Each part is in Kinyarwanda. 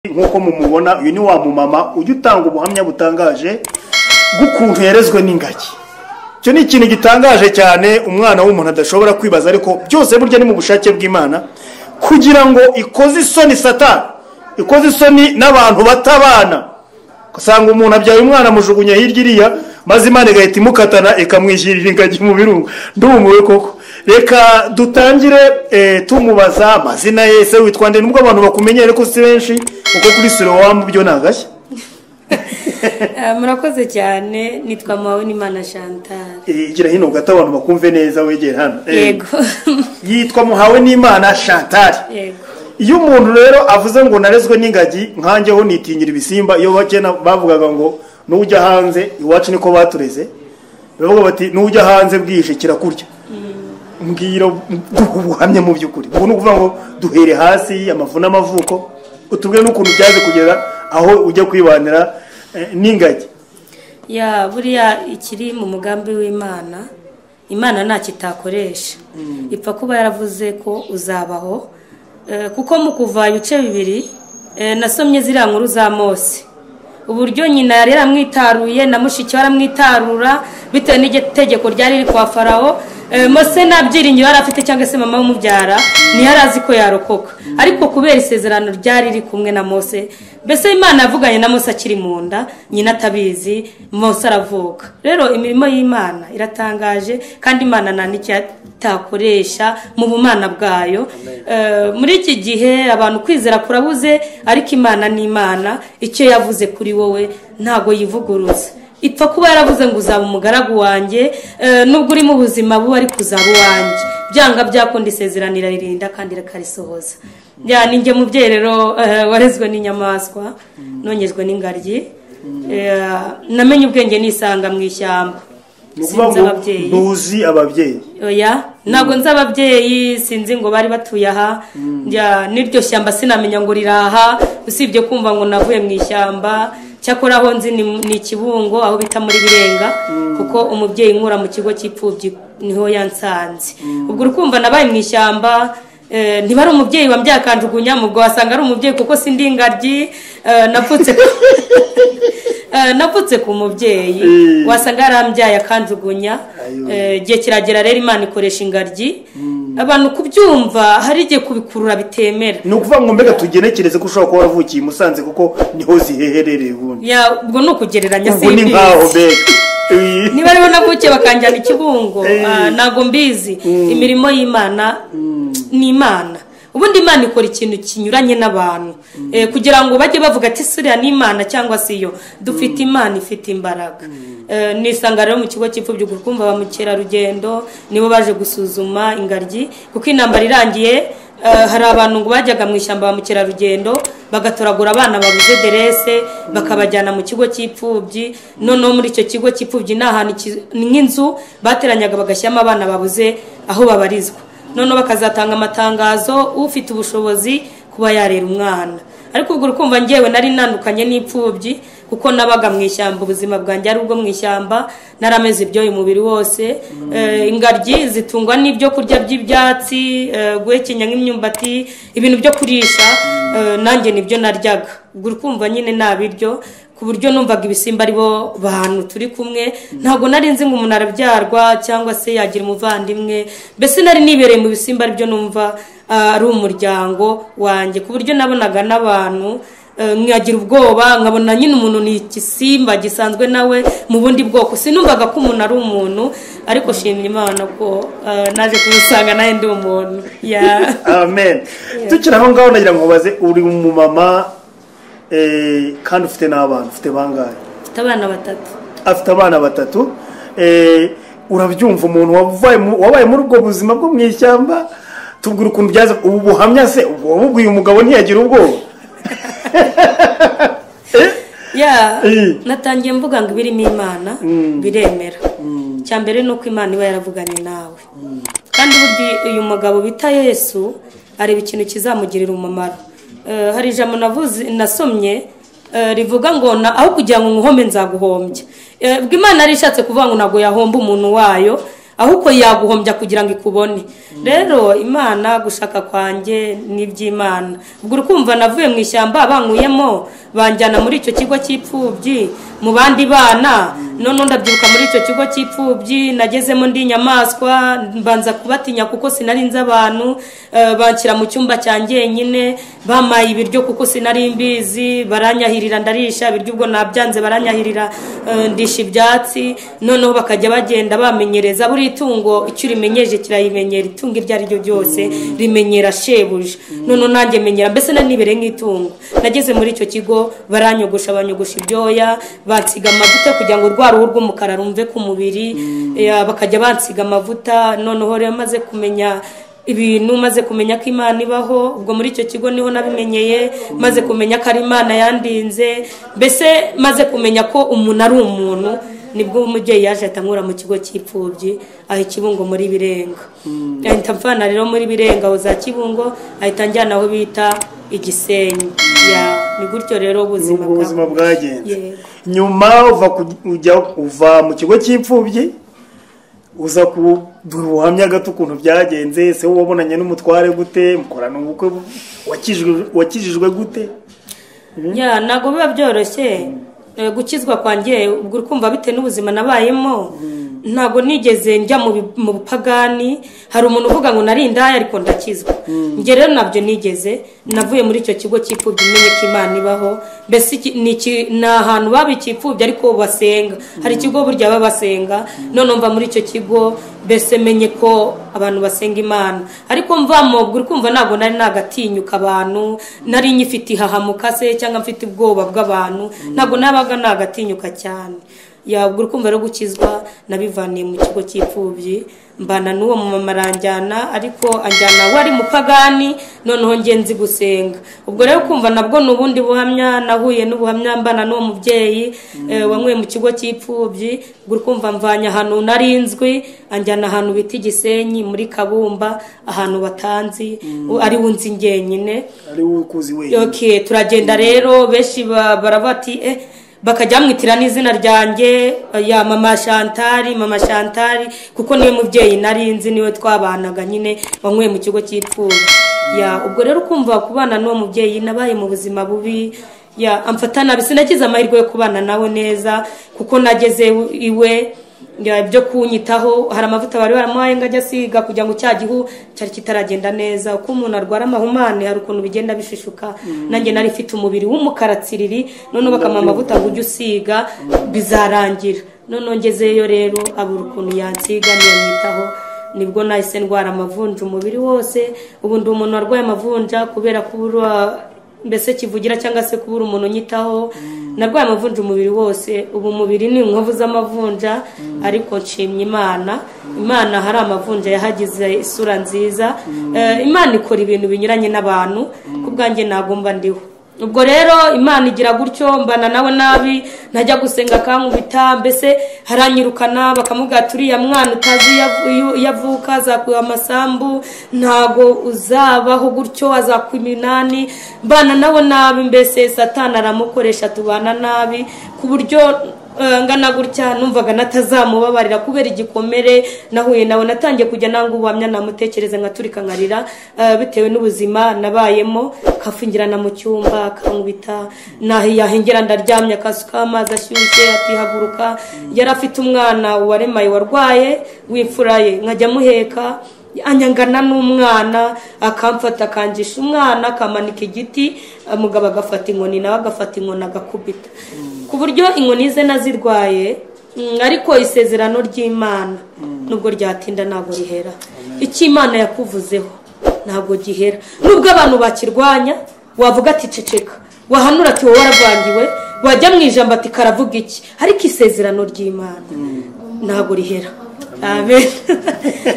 nkuko mumubona uyu ni wa mumama ujya utanga ubuhamya butangaje bw'ukuntu yarezwe n'ingagi. Cyo ni ikintu gitangaje cyane umwana w'umuntu adashobora kwibaza, ariko byose burya ni mu bushake bw'Imana kugira ngo ikoze isoni Satani, ikoze isoni n'abantu batabana. Kusanga umuntu abyaye umwana mujugunya hirya iriya maze Imana igahita imukatana ikamwishyirira ingagi mu birunga. Ndumuwe koko. Reka dutangire tumubaza amazina ye, se witwa nde, nubwo abantu bakumenyere ko si benshi uko kuri Silowamu byo nagashya. Murakoze cyane, nitwa Muhawenimana Chantal. Igira hino gata abantu bakumve neza, wegera hano. Yego. Yitwa Muhawenimana Chantal. Yego. Iyo umuntu rero avuze ngo narezwe n'ingagi, nkanjyeho nitinyira ibisimba. Iyo bakena bavugaga ngo nujya hanze, iwacu niko batureze, bavuga bati nujya hanze bwishe kirakurya. Mbwira ubuhamya mu by'ukuri. Ubu ni ukuvuga ngo duhere hasi amafu n'amavuko, utubwire n'ukuntu byaje kugera aho ujya kwibanira n'ingagi. Ya buriya ikiri mu mugambi w'Imana, Imana nta kitakoresha. Ipfa kuba yaravuze ko uzabaho, kuko mu kuva ibice bibiri nasomye ziriya nkuru za Mose. Uburyo nyina yari yaramwitaruye na mushiki waramwitarura bitewe n'itegeko ryari riri kwa Farawo. Mose nabyiringiro yari afite cyangwa se mama w'umubyara ntiyarazi ko yarokoka, ariko kubera isezerano ryari riri kumwe na Mose, mbese Imana yavuganye na Mose akiri mu nda, nyina atabizi, Mose aravuka. Rero imirimo y'Imana iratangaje, kandi Imana nta n'icyakoresha mu bumana bwayo. Muri iki gihe abantu kwizera kurabuze, ariko Imana ni Imana, icyo yavuze kuri wowe ntago yivuguruza. Ipfa kuba yaravuze ngo uzaba umugaragu wanjye, nubwo uri mu buzima bubi ariko uzaba uwanjye. Byanga byakunda isezeranira ririnda kandi rikarisohoza. Ya ninjye mubyeyi rero warezwe n'inyamaswa, nonyejwe n'ingaryi. Namenye ubwenge nisanga mu ishyamba. Sinzi ababyeyi. Ntuzi ababyeyi? Oya, ntabwo nzi ababyeyi, sinzi ngo bari batuye aha. N'iryo shyamba sinamenya ngo riraha, usibye kumva ngo navuye mu ishyamba. Cyakora aho nzi ni Kibungo, aho bita muri Birenga, kuko umubyeyi nkura mu kigo cy'ipfubyi niho yansanze. Ubwo urukumva nabaye mu ishyamba, ntibari umubyeyi wambyaye akanjugunya, mubwo wasanga ari umubyeyi kuko sindi ingaryi. Napfutse ku mubyeyi, wasanga yarambyaye akanjugunya. Igihe kiragera rero Imana ikoresha ingaryi. Abantu kubyumva hari igihe kubikurura bitemera. Ni ukuvuga ngo mbega tugenekereze ko ushobora kuba waravukiye i Musanze kuko niho ziheherereye ubundi. Ya ubwo no kugereranya simbizi. Ubwo ni nkaho mbega. Niba rero navukiye bakanjyana i Kibungo, ntago mbizi. Imirimo y'Imana ni Imana. Ubundi Imana ikora ikintu kinyuranye n'abantu, kugira ngo bajye bavuga ati suriya ni Imana cyangwa se yo. Dufite Imana ifite imbaraga. Nisanga rero mu kigo cy'ipfubyi kumva ba mukerarugendo nibo baje gusuzuma ingaryi, kuko intambara irangiye hari abantu ngo bajyaga mu ishyamba ba mukerarugendo bagatoragura abana babuze derese bakabajyana mu kigo cy'ipfubyi. Noneho muri icyo kigo cy'ipfubyi ni nk'inzu bateranyaga bagashyiramo abana babuze aho babarizwa. Noneho bakazatanga amatangazo ufite ubushobozi kuba yarera umwana. Ariko ubwo urukumva ngewe nari nandukanye n'ipfubyi, kuko nabaga mu ishyamba, ubuzima bwanjye ari ubwo mu ishyamba, narameze ibyo umubiri wose. Ingaryi zitungwa n'ibyo kurya by'ibyatsi, guhekenya nk'imyumbati, ibintu byo kurisha, nanjye nibyo naryaga. Ubwo urukumva nyine nabiryo, ku buryo numvaga ibisimba ari bo bantu turi kumwe. Ntago nari nzi ngo umuntu arabyarwa cyangwa se yagira umuvandimwe, mbese nari nibereye mu bisimba ari byo numva ari umuryango wanjye, ku buryo nabonaga n'abantu nkagira ubwoba, nkabona nyine umuntu ni igisimba gisanzwe nawe mu bundi bwoko. Sinumvaga ko umuntu ari umuntu, ariko shimira Imana ko naje kumusanga nawe ndi umuntu. Amen. Tukira aho ngaho nagira ngo baze, uri umumama kandi ufite n'abana, ufite bangahe? Ufite abana batatu. Afite abana batatu. Urabyumva umuntu wabaye muri ubwo buzima bwo mu ishyamba, tubwira ukuntu byaza ubu buhamya se, ubwo wabubwiye umugabo ntiyagira ubwoba? Natangiye mvuga ngo ibirimo Imana biremera. Cyambere nuko Imana iba yaravuganye nawe, kandi burya uyu mugabo bita Yesu areba ikintu kizamugirira umumaro. Hari ijambo nasomye rivuga ngo aho kugira ngo nkuhome nzaguhombye. Ubwo Imana ari ishatse kuvuga ngo nago yahomba umuntu wayo, ahubwo yaguhombya kugira ngo ikubone. Rero Imana gushaka kwanjye n'iby'Imana. Ubwo urukumva navuye mu ishyamba bankuyemo banjyana muri icyo kigo cy'ipfubyi mu bandi bana, none ndabyibuka muri icyo kigo cy'ipfubyi nagezemo ndi nyamaswa, mbanza kubatinya kuko sinari nzi abantu, banshyira mu cyumba cyanjye nyine, bamaye ibiryo kuko sinari mbizi, baranyahirira ndarisha ibiryo, ubwo nabyanze baranyahirira ndisha ibyatsi, noneho bakajya bagenda bamenyereza buri itungo icyo rimenyeje kirayimenyera, itungo iryo ari ryo ryose rimenyera shebuja, none nanjye menyera, mbese nanibere nk'itungo. Nageze muri icyo kigo baranyogosha, banyogosha ibyoya, bansiga amavuta kugira ngo rwa ruhu rw'umukara rumve ku mubiri, bakajya bansiga amavuta. Noneho rero maze kumenya ibintu, maze kumenya ko Imana ibaho, ubwo muri icyo kigo niho nabimenyeye, maze kumenya ko ari Imana yandinze, mbese maze kumenya ko umuntu ari umuntu, nibwo umubyeyi yaje atankura mu kigo cy'ipfubyi aho Kibungo muri Birenga. Ahita mfana rero muri Birenga aho za Kibungo, ahita njyana aho bita Igisenyi. Ni gutyo rero ubuzima bwagenze. Nyuma uva mu kigo cy'ipfubyi uza kuduha ubuhamya gato ukuntu byagenze. Se wabonanye n'umutware gute, mukorana ubukwe, wakijijwe gute? Ntabwo biba byoroshye gukizwa kwanjye, ubwo urukumva bite n'ubuzima nabayemo. Ntabwo nigeze njya mu bupagani. Hari umuntu uvuga ngo nari indaya ariko ndakizwa. Nge rero nabyo nigeze, navuye muri icyo kigo cy'ipfubyi menye ko Imana ibaho. Mbese ni ahantu babikipfubyi ariko basenga, hari ikigo burya baba basenga. None mva muri icyo kigo, mbese menye ko abantu basenga Imana, ariko mvamo ubwo urukumva ntabwo nari nagatinyuka abantu, nari nyifite ihahamuka se cyangwa mfite ubwoba bw'abantu, ntabwo nabaga nagatinyuka cyane. Ubwo urukumva rero gukizwa nabivaniye mu kigo cy'ipfubyi, mbana n'uwo mama aranjyana, ariko anjyana wari mupagani, noneho nge nzi gusenga. Ubwo rero kumva nabwo n'ubundi buhamya, nahuye n'ubuhamya mbana n'uwo mubyeyi wamwe mu kigo cy'ipfubyi. Ubwo urukumva mvanya ahantu narinzwi, anjyana ahantu bita Igisenyi muri Kabumba, ahantu batanzi, ari wunzi ngenyine, ari ukuzi wenyine. Okay, turagenda rero benshi baravati bakajya bamwitira n'izina ryanjye ya mama Chantal, kuko niwe mubyeyi narinzi, niwe twabanaga nyine wanyweye mu kigo cy'ipfubyi. Ubwo rero kumva kubana n'uwo mubyeyi nabaye mu buzima bubi, amfata nabi, sinagize amahirwe yo kubana nawe neza, kuko nageze iwe ibyo kunyitaho, hari amavuta bari baramuhaye ngo ajya asiga kugira ngo cya gihu cyari kitaragenda neza. Uko umuntu arwara amahumane hari ukuntu bigenda bishishuka, nanjye nari mfite umubiri w'umukara tsiriri, none bakamuha amavuta ngo ujye usiga bizarangira. None ngezeyo rero abura ukuntu yansiga ntiyanyitaho, nibwo nahise ndwara amavunja umubiri wose. Ubu ndi umuntu warwaye amavunja kubera kubura mbese kivugira cyangwa se kubura umuntu nyitaho. Narwaye amavunja umubiri wose, ubu umubiri ni inkovu z'amavunja, ariko nshimye Imana hari amavunja yahagize isura nziza. Imana ikora ibintu binyuranye n'abantu, kubwanjye ntago mba ndiho. Ubwo rero Imana igira gutyo, mbana nawe nabi, najya gusenga kankubita, mbese haranyirukana bakamubwira turiya mwana utazi yavuka azakuye amasambu, ntago uzabaho gutyo, azakwa iminani. Mbana nawe nabi, mbese Satani aramukoresha tubana nabi ku buryo ngana gutya numvaga natazamubabarira kubera igikomere nahuye nawe. Natangiye kujya nanga ubuhamya namutekereza ngaturika nkarira, bitewe n'ubuzima nabayemo. Kafungirana mu cyumba kankubita, yahengera ndaryamye, akasuka amazi ashyushye atihaguruka. Yari afite umwana waremaye warwaye w'imfuraye, nkajya muheka, anyangana n'umwana, akamfata akangisha umwana, akamanika igiti, umugabo agafata inkoni nawe agafata inkoni agakubita, ku buryo inkoni ze nazirwaye. Ariko isezerano ry'Imana nubwo ryatinda ntabwo rihera. Icyo Imana yakuvuzeho ntabwo gihera, nubwo abantu bakirwanya wavuga ati ceceka, wahanura ati wowe waravangiwe, wajya mu ijambo ati karavuga iki, ariko isezerano ry'Imana ntabwo rihera. Amen.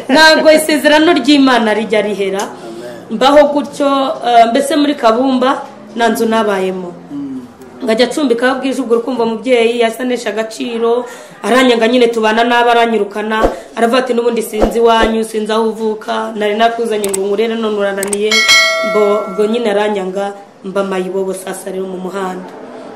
Ntabwo isezerano ry'Imana rijya rihera. Mbaho gutyo, mbese muri Kabumba nta nzu nabayemo, ngajya acumbika bwije. Ubwo urukumva mubyeyi yasanesha agaciro, aranyanga nyine tubana n'aba, aranyirukana, aravuga ati n'ubundi sinzi wanyu, sinzi aho uvuka, nari nakuzanye ngo ngurere none urananiye. Ubwo nyine aranyanga, mba mayibobo sasa rero mu muhanda.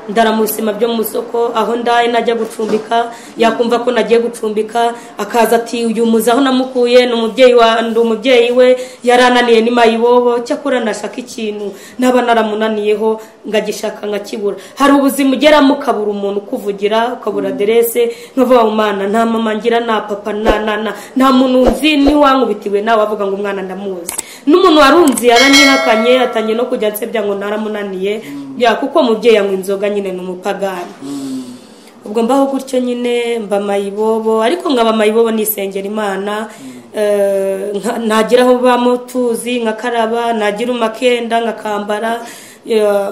ndara mu bisima byo mu soko aho ndaye najya gucumbika, yakumva ko nagiye gucumbika akaza ati uyu muzi aho namukuye ni umubyeyi wa ndi umubyeyi we yarananiye ni mayibobo, cyakora ndashaka ikintu naba naramunaniyeho ngagishaka nkakibura. Hari ubuzima ugeramo ukabura umuntu ukuvugira, ukabura aderese, nkavuga ngo Mana nta mama ngira nta papa nta muntu nzi niwankubitiwe nawe avuga ngo umwana ndamuzi. N'umuntu warunzi yaranyihakanye atangiye no kujya nsebya ngo naramunaniye kuko umubyeyi yanywa inzoga nyine ni umupagani. Ubwo mbaho gutyo nyine mba mayibobo, ariko nkaba mayibobo nisengera Imana. Nagira aho bamutuzi nkakaraba, nagira umakenda nkakambara,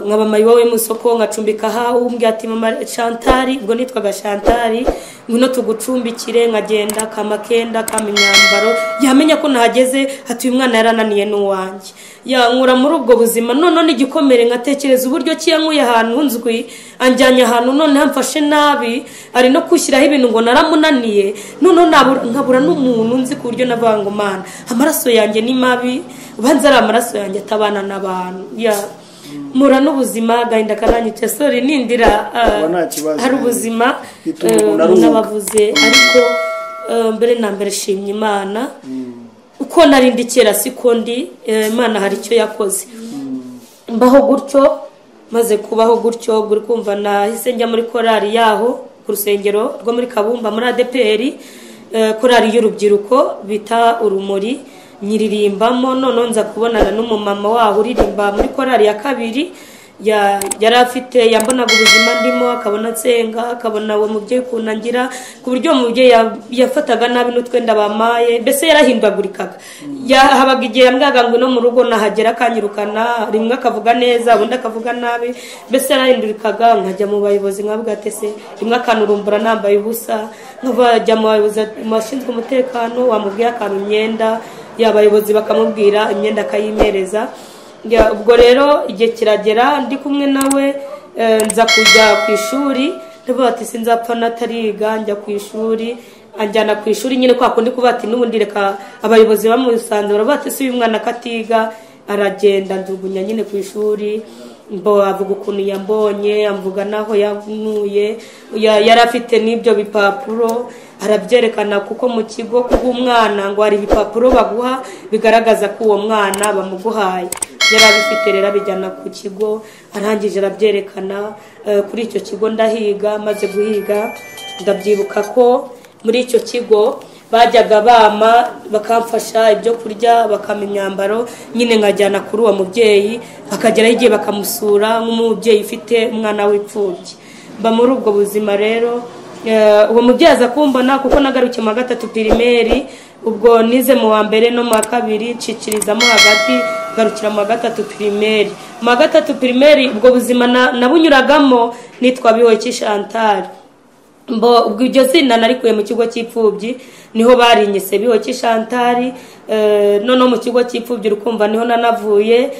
nkaba mayibobo mu soko nkacumbika ha umbye ati mama Chantal, ubwo nitwaga Chantal, ngwino tugucumbikire, nkagenda kamakenda kamimyambaro, yamenya ko nahageze ati uyu mwana yarananiye n'uwanjye. Nkura muri ubwo buzima none n'igikomere ngatekereza uburyo kiyankuye ahantu nzwi anjyanye ahantu none hamfashe nabi, ari no kushyiraho ibintu ngo naramunaniye, none nkabura n'umuntu nzi ku buryo navuga ngo Mana amaraso yanjye ni mabi, ubanza ari amaraso yanjye atabana n'abantu. Mura n'ubuzima gahinda karanyice sorry nindira hari ubuzima nabavuze, ariko mbere na mbere shimye Imana uko narindi kera siko ndi. Imana hari icyo yakoze mbaho gutyo, maze kubaho gutyo guri kumva nahise njya muri korali yaho ku rusengero rwo muri Kabumba muri ADPR, korali y'urubyiruko bita Urumuri, nyiririmbamo. None nza kubonana n'umumama waho uririmba muri korali ya kabiri, yari afite yambonaga ubuzima ndimo, akabona nsenga, akabona uwo mubyeyi kunangira ku buryo umubyeyi yafataga nabi n'utwenda bamaye, mbese yarahindagurikaga. Habaga igihe yambwaga ngo no mu rugo nahagera akanyirukana, rimwe akavuga neza ubundi akavuga nabi, mbese yarahindurikaga. Nkajya mu bayobozi nkavuga ati se, rimwe akanurumbura nambaye ubusa, nkajya mu bayobozi bashinzwe umutekano, wamubwiye akantu imyenda, y'abayobozi bakamubwira imyenda akayimereza. Ubwo rero igihe kiragera ndi kumwe nawe, nza kujya ku ishuri, ndavuga ati sinzapfa natariga, njya ku ishuri, anjyana ku ishuri nyine kwa kundi kuvuga ati n'ubundi reka abayobozi bamusanze baravuga ati si uyu mwana katiga, aragenda ndugunya nyine ku ishuri. Avuga ukuntu yambonye, amvuga naho yavuye, yari afite n'ibyo bipapuro arabyerekana, kuko mu kigo k'umwana ngo hari ibipapuro baguha bigaragaza ko uwo mwana bamuguhaye. Yari abifite rero abijyana ku kigo, arangije arabyerekana. Kuri icyo kigo ndahiga, maze guhiga ndabyibuka ko muri icyo kigo bajyaga bama bakamfasha ibyo kurya, bakama imyambaro, nyine nkajyana kuri uwo mubyeyi, bakageraho igihe bakamusura nk'umubyeyi ufite umwana w'ipfubyi. Mba muri ubwo buzima rero. Uwo mubyeyi aza kumbona kuko nagarukiye mu wa gatatu pirimeri, ubwo nize mu wa mbere no mu wa kabiri ncikirizamo hagati, garukira mu wa gatatu pirimeri. Mu wa gatatu pirimeri ubwo buzima nabunyuragamo nitwa Bihoki Chantal. Ubwo iryo zina narikuye mu kigo cy'ipfubyi, niho barinyise Bihoki Chantal. None mu kigo cy'ipfubyi urukumva niho nanavuye.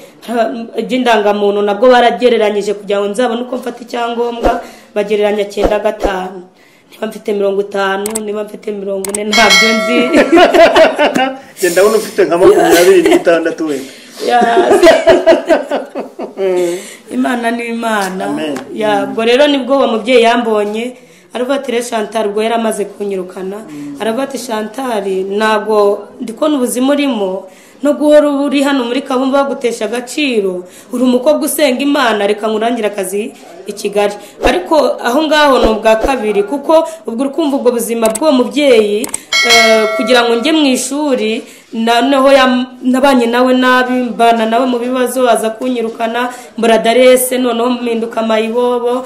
Iby'indangamuntu nabwo baragereranyije kugira ngo nzabone uko mfata icyangombwa, bagereranya 95. Niba mfite 50, niba mfite 40 ntabyo nzi. Genda uno ufite nka 26 we. Imana ni Imana. Ubwo rero nibwo uwo mubyeyi yambonye, aravuga ati Chantal, ubwo yaramaze kunyirukana, aravuga ati Chantal ntago ndikona ubuzima urimo, no guhora uri hano muri Kabumba bagutesha agaciro, uri umukobwa usenga Imana, reka nkurangira akazi i Kigali. Ariko aho ngaho no bwa kabiri, kuko ubwo urukumva ubwo buzima bw'uwo mubyeyi, kugira ngo njye mu ishuri noneho nabanye nawe nabi, mbana nawe mu bibazo, aza kunyirukana, mbura darese, noneho mpinduka mayibobo.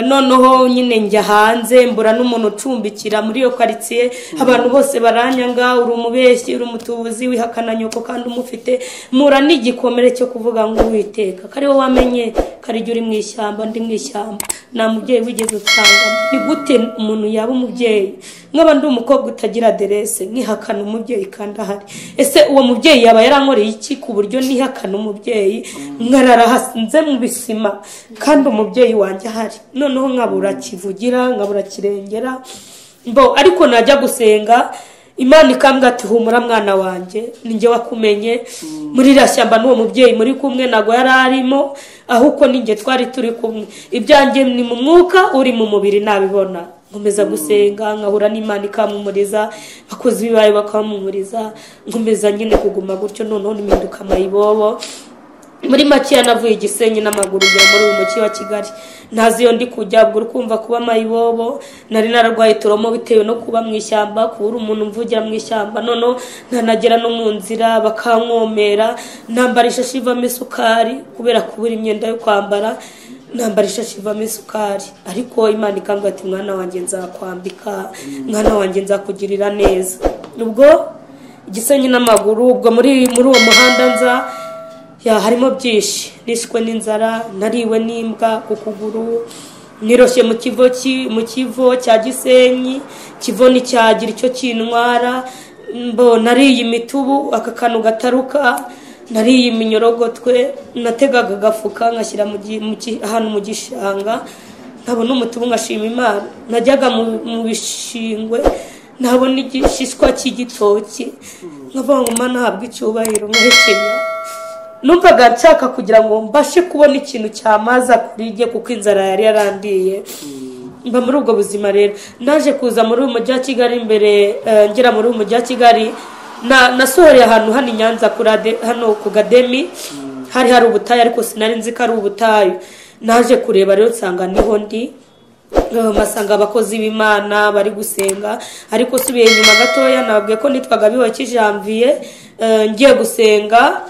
Noneho nyine njya hanze, mbura n'umuntu ucumbikira muri iyo quartier, abantu bose baranyanga, uri umubeshyi, uri umutubuzi, wihakana nyoko kandi umufite. Mura n'igikomere cyo kuvuga ngo Uwiteka kari wo wamenye, kari uri mu ishyamba ndi mu ishyamba, nta mubyeyi wigeze usanga. Ni gute umuntu yaba umubyeyi nkaba ndi umukobwa utagira aderese, nkihakana umubyeyi kandi ahari? Ese uwo mubyeyi yaba yarankoreye iki ku buryo nihakana umubyeyi, nkarara hasinze mu bisima kandi umubyeyi wanjye ahari? Noneho nkabura kivugira, nkabura kirengera. Ariko najya gusenga, Imana ikambwa ati humura mwana wanjye, ninjye wakumenye. Muri rashyamba n'uwo mubyeyi muri kumwe nago yararimo, ahubwo ninjye twari turi kumwe, ibyanjye ni mu mwuka, uri mu mubiri nabibona. Nkomeza gusenga nkahura n'Imana ikamumuriza, bakozi bibaye bakamumuriza, nkomeza nyine kuguma gutyo, noneho niminduka mayibobo. Muri make navuye Gisenyi n'amaguru ngera muri uyu mujyi wa Kigali, ntazi iyo ndi kujya. Ubwo kumva kuba mayibobo, nari nararwaye toromo bitewe no kuba mu ishyamba, kubura umuntu mvugira mu ishyamba, noneho ntanagera no mu nzira bakankomera, nambara ishashi ivamo isukari kubera kubura imyenda yo kwambara, nambara ishashi ivamo isukari. Ariko Imana ikambwira ati mwana wanjye nzakwambika, mwana wanjye nzakugirira neza. Ubwo Gisenyi n'amaguru, ubwo muri uwo muhanda nza harimo byinshi, nishwe n'inzara, nariwe n'imbwa ku kuguru, niroshye mu kivo cya Gisenyi, kivo nicyagira icyo kintwara, nariye imitubu aka kantu gataruka, nariye iminyorogotwe, nategaga agafuka ngashyira ahantu mu gishanga, nkabona umutubu ngashima Imana. Najyaga mu bishingwe nabona igishishwa cy'igitoki, nkavuga ngo Mana habwe icyubahiro, nkahekenya. Numvaga nshaka kugira ngo mbashe kubona ikintu cyamaza kuri jye, kuko inzara yari yarandiye. Mba muri ubwo buzima rero naje kuza muri uyu mujyi wa Kigali. Imbere ngera muri uyu mujyi wa Kigali nasohoreye ahantu hano i Nyanza hano ku Gademi, hari ubutayu, ariko sinari nzi ko ari ubutayu. Naje kureba rero nsanga niho ndi, masanga abakozi b'Imana bari gusenga. Ariko subiye inyuma gatoya, nababwiye ko nitwaga Bihoyiki Janvier. Ngiye gusenga,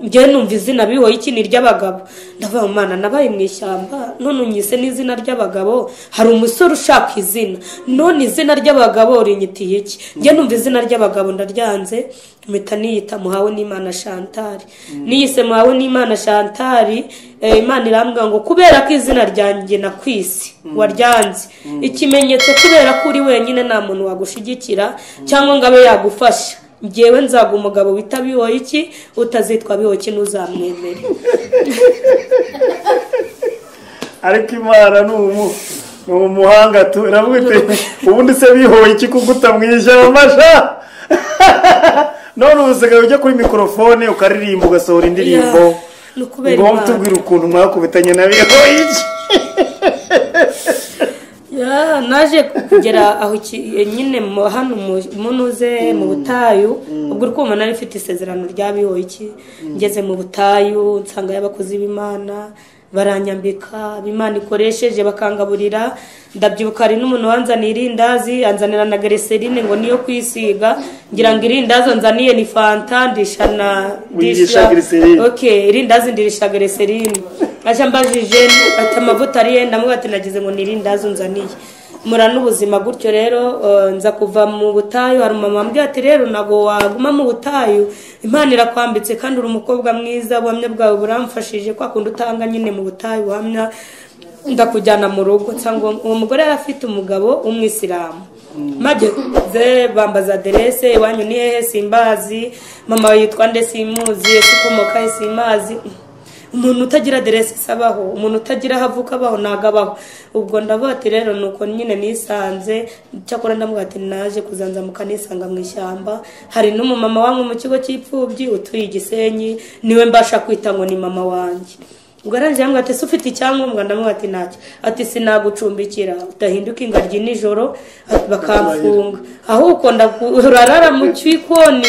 ngiye numva izina Bihoyiki ni ry'abagabo. Ndavuga Mana, nabaye mu ishyamba none unyise n'izina ry'abagabo, hari umusore ushaka izina, none izina ry'abagabo rinyitiye iki? Ngiye numva izina ry'abagabo ndaryanze, mpita niyita Muhawe n'Imana Chantal. Niyise Muhawe n'Imana Chantal, Imana irambwira ngo kubera ko izina ryanjye na kwisi waryanze, ikimenyetso kubera ko uri wenyine nta muntu wagushigikira cyangwa ngo abe yagufasha, ngewe nzaga umugabo wita Bihoyiki, utazitwa Bihoyiki ntuzamwemere. Ariko Imana ni umuhanga tu, iravuga ubundi se Bihoyiki kuguta mwishyamba amasha. None ubusigaye ujya kuri mikrofone ukaririmba ugasohora indirimbo, ngo tubwire ukuntu mwakubitanye na Bihoyiki. Naje kugera aho nyine hano munuze mu butayu. Ubwo urumva nari mfite isezerano rya Bihoyiki. Ngeze mu butayu nsanga y'abakozi b'Imana baranyambika, Imana ikoresheje bakangaburira. Ndabyibuka ari n'umuntu wanzaniye irindazi, anzanira na glycerine ngo niyo kwisiga. Ngira ngo irindazi anzaniye ni fanta, ndishana okay, irindazi ndirisha glycerine. Aje mbajije ati amavuta ari yenda, mu ati nagize ngo nirindazi unzaniye. Mura n'ubuzima gutyo rero, nza kuva mu butayu. Hari mama ambwiye ati rero nago waguma mu butayu, Imana irakwambitse kandi uri umukobwa mwiza, ubuhamya bwawe buramfashije kwa kundi utanga nyine mu butayu ubuhamya. Ndakujyana mu rugo nsanga uwo mugore yari afite umugabo w'umwisilamu. Mageze bambaza aderese, iwanyu ni hehe? Simbazi. Mama yitwa nde? Simuzi. Sikomoka simazi. Umuntu utagira aderese sabaho, umuntu utagira havuka baho nagabaho. Ubwo ndabati rero nuko nyine nisanze, cyakora ndamugati naje kuzanza mukanisanga mu ishyamba. Hari n'umumama wangu mu kigo cy'ipfubyi utuye Gisenyi, niwe mbasha kwita ngo ni mama wanjye. Ubwo aranje yambwa ati ufite icyangombwa? Ndamwati ntacyo. Ati sinagucumbikira, utahinduka ingaryi nijoro bakamfunga. Ahubwo ndurarara mu cyikoni,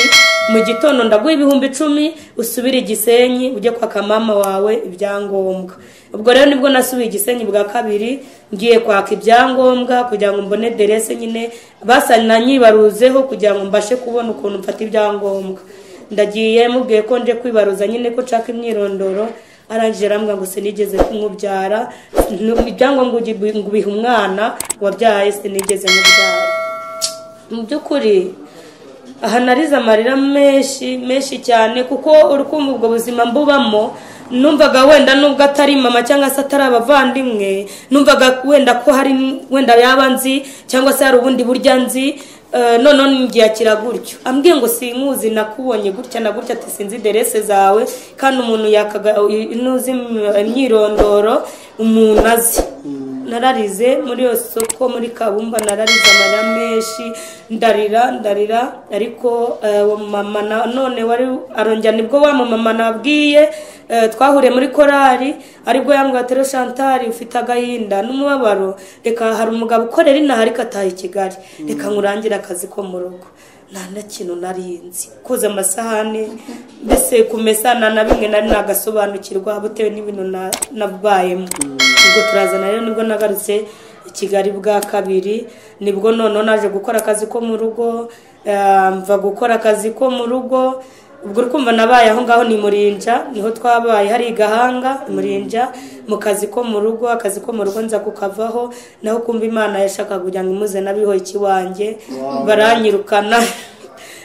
mu gitondo ndaguha ibihumbi 10 usubire Gisenyi ujye kwa kamama wawe ibyangombwa. Ubwo rero nibwo nasubiye Gisenyi bwa kabiri, ngiye kwaka ibyangombwa kugira ngo mbone derese nyine basana nyibaruzeho kugira ngo mbashe kubona ukuntu mfata ibyangombwa. Ndagiye mubwiye ko nje kwibaruza nyine ko caka imyirondoro. Arangije arambwira ngo sinigeze kumwubyara, ibyangombwa ngo bihe umwana wabyaye, sinigeze mubyara. Mu by'ukuri aha nariza amarira menshi cyane, kuko urukumva ubwo buzima mbubamo. Numvaga wenda nubwo atari mama cyangwa se atari abavandimwe, numvaga wenda ko hari wenda yaba nzi cyangwa se hari ubundi burya nzi. None ngiyakira gutyo, ambwiye ngo sinkuzi, nakubonye gutya na gutya, ati sinzi derese zawe kandi umuntu yakaga inuzi imyirondoro umuntu azi. nararize muri iyo soko muri Kabumba, nararize amarira menshi, ndarira ariko uwo mama none wari arongera nibwo wa mama nabwiye twahuriye muri korari aribwo yambwiye ati Chantal ufite agahinda n'umubabaro, reka hari umugabo ukorera inaha ariko ataha i Kigali, reka nkurangira akazi ko mu rugo. nta kintu narinzi koza amasahane mbese kumesana na bimwe nari nagasobanukirwa butewe n'ibintu nabayemo. Ubwo turazana rero nibwo nagarutse i Kigali bwa kabiri, nibwo none naje gukora akazi ko mu rugo, mva gukora akazi ko mu rugo. Ubwo rukumva nabaye aho ngaho ni Murinja, niho twabaye hari Gahanga Murinja mu kazi ko mu rugo. Akazi ko mu rugo nza kukavaho, naho kumva Imana yashaka kugira ngo imuze nabiho ikiwanjye. Baranyirukana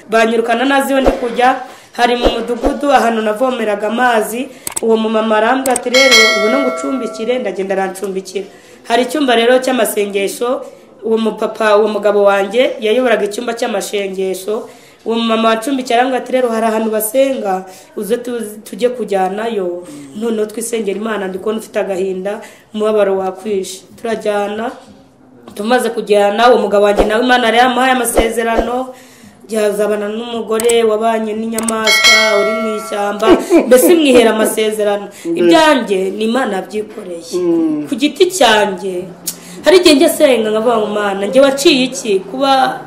banyirukana naziyo ndi kujya hari mu mudugudu ahantu navomeraga amazi. Uwo mumama arambwa ati rero ubu no ngucumbikire, ndagenda rancumbikira. Hari icyumba rero cy'amasengesho, uwo mupapa uwo mugabo wanjye yayoboraga icyumba cy'amashengesho. Uwo mama wacumbikira arambwa ati rero hari ahantu basenga uze tujye kujyanayo, none twisengera Imana ndiko nufite agahinda umubabaro wakwishe. Turajyana, tumaze kujyana uwo mugabo wanjye nawe Imana yari yamuhaye amasezerano yazabana n'umugore wabanye n'inyamaswa uri mu ishyamba, mbese mwihera amasezerano. Ibyanjye ni Imana byikoreye ku giti cyanjye. Hari igihe njye senga nkavuga ngo Mana njye waciye iki kuba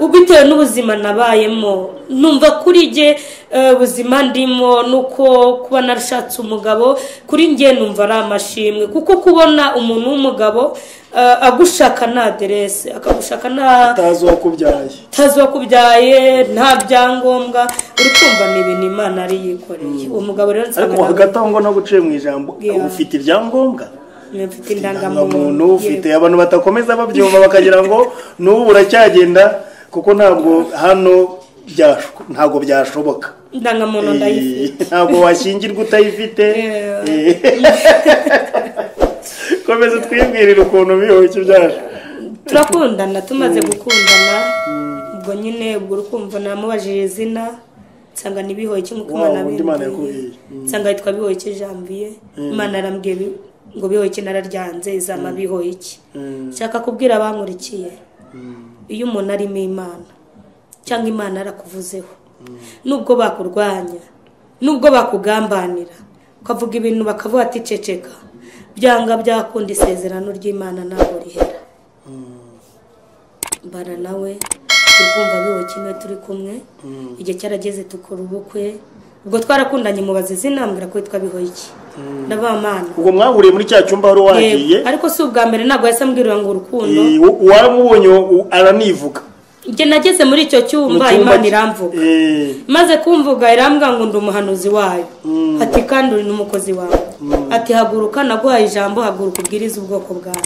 ubitewe n'ubuzima nabayemo, numva kuri je ubuzima ndimo nuko kuba narashatse umugabo kuri nge numva ari amashimwe, kuko kubona umuntu w'umugabo agushaka na aderese akagushaka na tazo kubyaye nta byangombwa, uri kumva ni ibintu Imana ari yikoreye. Uwo mugabo rero ariko hagati aho ngo naguciye mu ijambo ufite ibyangombwa, mfite indangamuntu, ufite abantu batakomeza babyumva bakagira ngo n'ubu uracyagenda, kuko ntabwo hano ntabwo byashoboka. Indangamuntu ndayifite, ntabwo washyingirwa utayifite. Komeza twibwirira ukuntu biho icyo byaje. Turakundana, tumaze gukundana ubwo nyine ubwo urukumva namubajije izina nsanga nibiho iki mukumana bindi, nsanga yitwa biho iki Janvier. Imana arambwiye ngo biho iki nararyanze izama biho iki. Nshaka kubwira abankurikiye, iyo umuntu arimo Imana cyangwa Imana arakuvuzeho, nubwo bakurwanya nubwo bakugambanira ukavuga ibintu bakavuga ati ceceka, byanga byakunda isezerano ry'Imana ntabwo rihera. Bara nawe urumva biho kimwe turi kumwe, igihe cyarageze tukora ubukwe. Ubwo twarakundanye mubaze zinambwira ko yitwa biho iki ndabamana. Ubwo mwahuriye muri cya cyumba wari wagiye, ariko si ubwa mbere ntabwo yasa mbwirira ngo urukundo waramubonye aranivuga. Nge nageze muri icyo cyumba Imana iramvuga, maze kumvuga irambwa ngo ndi umuhanuzi wayo, ati kandi uri n'umukozi wawe, ati haguruka naguhaye ijambo, haguruka ubwiriza ubwoko bwawe.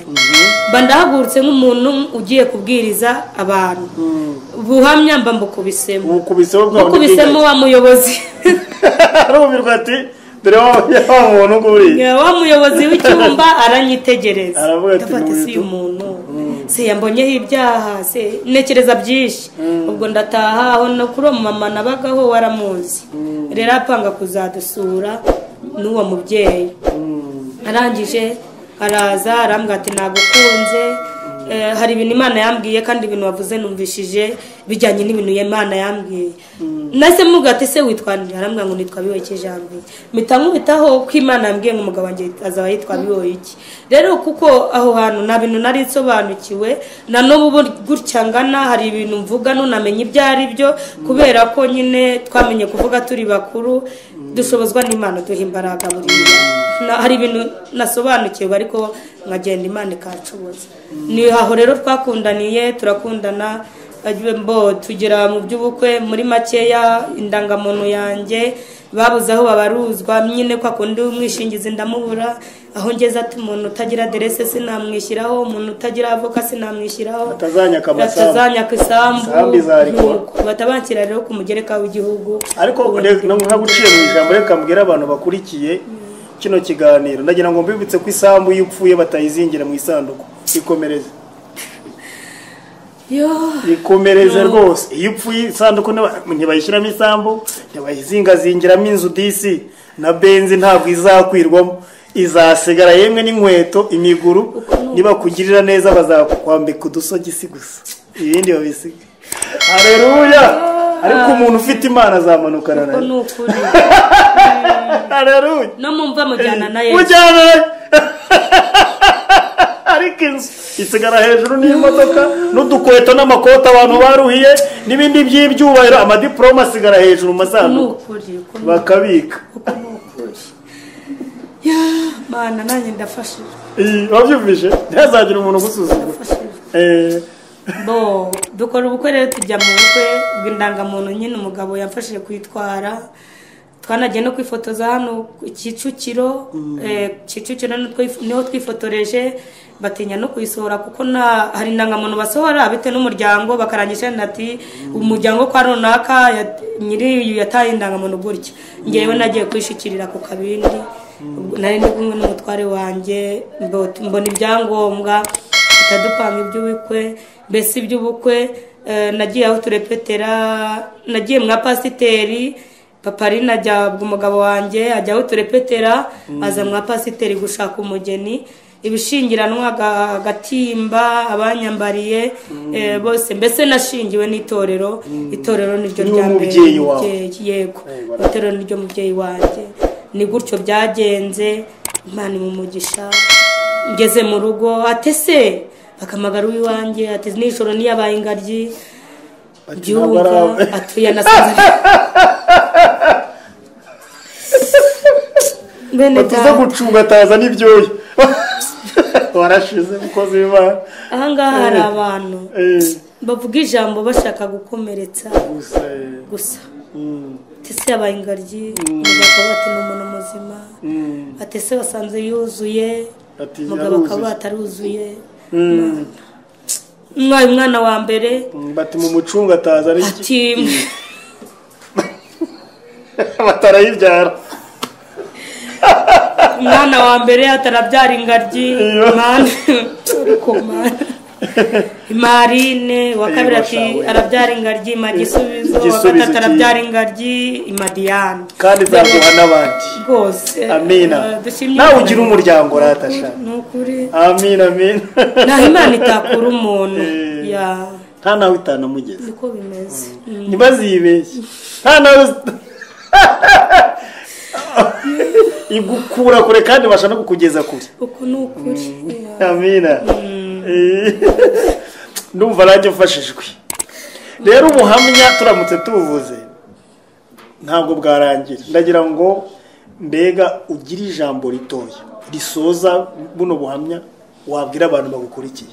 Bandahagurutse nk'umuntu ugiye kubwiriza abantu buhamya, mba mbukubisemo wa muyobozi arumvirwa ati dore wa muntu nguri, wa muyobozi w'icyumba aranyitegereza ndafata si umuntu se yambonyeho ibyaha se nekereza byinshi. Ubwo ndataha aho no kuri mama nabagaho waramuzi, rero apanga kuzadusura n'uwo mubyeyi. Arangije araza arambwira ati nagukunze, hari ibintu Imana yambwiye kandi ibintu wavuze numvishije bijyanye n'ibintu Imana yambwiye. Nase muga ati se witwanira, arambwira ngo nitwa biho iki Janvier. Mpita nkubitaho ko Imana yambwiye ngo umugabo wanjye azaba yitwa biho iki. Rero kuko aho hantu nta bintu nari nsobanukiwe, na n'ubu gutya ngana hari ibintu mvuga nunamenye ibyo ari byo, kubera ko nyine twamenye kuvuga turi bakuru, dushobozwa n'Imana duha imbaraga buriya. Hari ibintu nasobanukiwe ariko nkagenda Imana ikanshoboza. Ni aho rero twakundaniye, turakundana tugera mu by'ubukwe. Muri makeya indangamuntu yanjye babuze aho babaruzwa, nyine kwa kundi umwishingizi ndamubura, aho ngeze ati umuntu utagira aderese sinamwishyiraho, umuntu utagira avoka sinamwishyiraho, atazanyaka isambu, batabankira rero ku mugereka w'igihugu. Ariko nkaguciye mu ijambo, reka mbwira abantu bakurikiye kino kiganiro, ndagira ngo mbibutse ko isambu iyo upfuye batayizingira mu isanduku, ikomereze ikomereze rwose. Iyo upfuye isanduku ntibayishyiramo isambu, ntibayizingazingiramo inzu disi na benzi ntabwo izakwirwamo. izasigara yemwe n'inkweto imiguru niba kugirira neza bazakwambika udusogisi gusa ibindi babisiga. Haleluya. Ariko umuntu ufite Imana azamanukana nayo. Ni ukuri. Haleluya. No mumva mujyana na Yesu. Mujyana. Ariko inzu isigara hejuru n'imodoka n'udukweto n'amakoti abantu baruhiye n'ibindi by'ibyubahiro, amadiploma asigara hejuru mu masanduku bakabika. Ya Mana nanjye ndafashije. Wabyumvise ntazagira umuntu gusuzugura. Bo dukora ubukwe rero tujya mu bukwe bw'indangamuntu nyine umugabo yamfashije kwitwara. Twanagiye no kwifotoza hano Kicukiro. Kicukiro niho twifotoreje, batinya no kuyisohora kuko hari indangamuntu basohora bite n'umuryango bakarangisha ati umuryango kwa runaka nyiri yataye indangamuntu gutya. Ngewe nagiye kwishikirira ku kabindi, nari ndi kumwe n'umutware wanjye, mbona ibyangombwa bitadupanga iby'ubukwe, mbese iby'ubukwe. Nagiye aho turepetera, nagiye mwa pasiteri, papa ari najya umugabo wanjye ajya aho turepetera, aza mwa pasiteri gushaka umugeni, ibishingiranwa gatimba abanyambariye bose, mbese nashingiwe n'itorero. Itorero niryo rya mbere, yego itorero niryo mubyeyi wanjye. Ni gutyo byagenze. Imana imumugisha. Ngeze mu rugo atese bakamagara uwiwanjye ati nijoro niyabaye ingaryi byumva atuye nasaze bene batuza gucunga taza n'ibyoye warashize mukozi w'Imana. Aha ngaha hari abantu bavuga ijambo bashaka gukomeretsa gusa. Tese yabaye ingaryi mugabo ati n'umuntu muzima, atese basanze yuzuye mugabo akaba ataruzuye. Umwana wa mbere bati mu mucunga ataza ari iki batarayibyara. Umwana wa mbere atarabyara ingaryi Marine, wa kabiri ati arabyara ingaryi Magisubizo, wa gatatu arabyara ingaryi Imadiane, kandi zaguha n'abandi rwose. Amina. Nawe ugira umuryango ratasha. Nukuri. Amina amina. Naho Imana itakura umuntu ya nta nawe itanamugeze. Niko bimeze. Ntibazibeshye. Nta nawe igukura kure kandi bashaka kukugeza kure. Uko nukuri. Amina. Ndumva rajye mfashijwe. Rero ubuhamya turamutse tuvuze ntabwo bwarangira. Ndagira ngo mbega ugira ijambo ritoya risoza buno buhamya wabwira abantu bagukurikiye.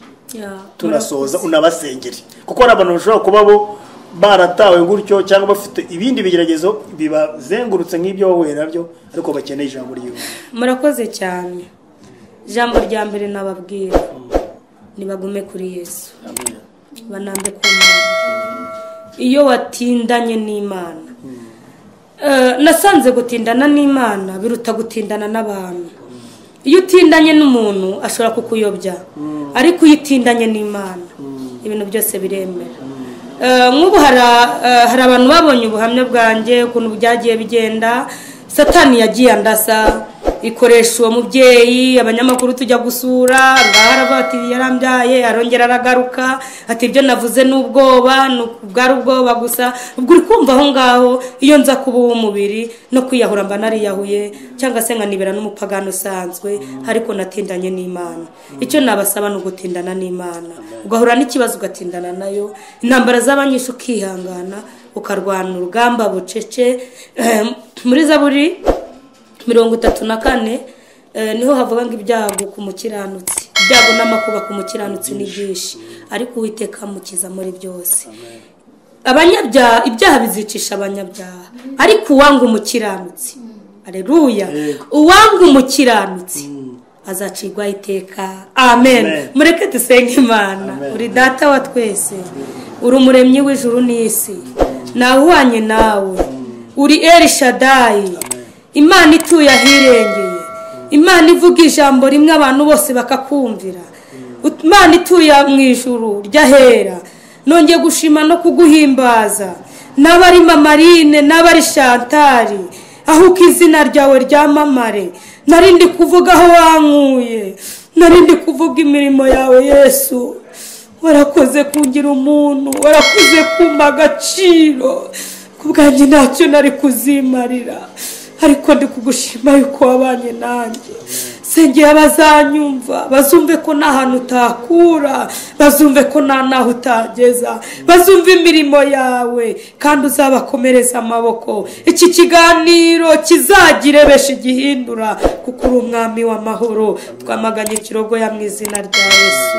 Tunasoza unabasengere kuko ari abantu bashobora kuba bo baratawe gutyo cyangwa bafite ibindi bigeragezo bibazengurutse nk'ibyo wowe nabyo ariko bakeneye ijambo ry'Imana. Murakoze cyane. Ijambo rya mbere nababwira nibagume kuri Yesu. Amen. Banambe ku Mana. Iyo watindanye n'Imana, nasanze gutindana n'Imana biruta gutindana n'abantu. Iyo utindanye n'umuntu ashobora kukuyobya, ariko uyitindanye n'Imana ibintu byose biremera. Nk'ubu hari abantu babonye ubuhamya bwanjye ukuntu byagiye bigenda. Satani yagiye andasa ikoresha uwo mubyeyi, abanyamakuru tujya gusura ngahara bati yarambyaye, arongera aragaruka ati ibyo navuze n'ubwoba bwari ubwoba gusa. Ubwo uri kumva aho ngaho iyo nza kuba umubiri no kwiyahura mba nariyahuye cyangwa se nkanibera n'umupagano usanzwe, ariko natindanye n'Imana. Icyo nabasaba ni ugutindana n'Imana, ugahura n'ikibazo ugatindana nayo. Intambara z'abanyisha ukihangana ukarwana urugamba bucece. Muri Zaburi 34 niho havuga ngo ibyago ku mukiranutsi, ibyago n'amakuba ku mukiranutsi ni byinshi, ariko Uwiteka mukiza muri byose. Abanyabyaha, ibyaha bizicisha abanyabyaha, ariko uwanga umukiranutsi, haleluya, uwanga umukiranutsi azacirwa iteka. Amen. Mureke dusenge Imana. Uri data wa twese, uri umuremyi w'ijuru n'isi, nawuhanye nawe, uri El Shaddai, Imana ituye ahirengeye, Imana ivuga ijambo rimwe abantu bose bakakumvira, Imana ituye mu ijuru ryahera. Nongeye gushima no kuguhimbaza n'abari Marine n'abari Chantal, aho izina ryawe ryamamare. narindi kuvuga aho wankuye, narindi kuvuga imirimo yawe Yesu. Warakoze kungira umuntu, warakoze kumpa agaciro, kubwanjye ntacyo nari kuzimarira, ariko ndi kugushima yuko wabanye nanjye. Sengera abazanyumva bazumve ko nta hantu utakura, bazumve ko nta naho utageza, bazumve imirimo yawe kandi uzabakomereza amaboko. Iki kiganiro kizagire benshi gihindura, kuko uri umwami w'amahoro. Twamaganye ikirogoya mu izina rya Yesu.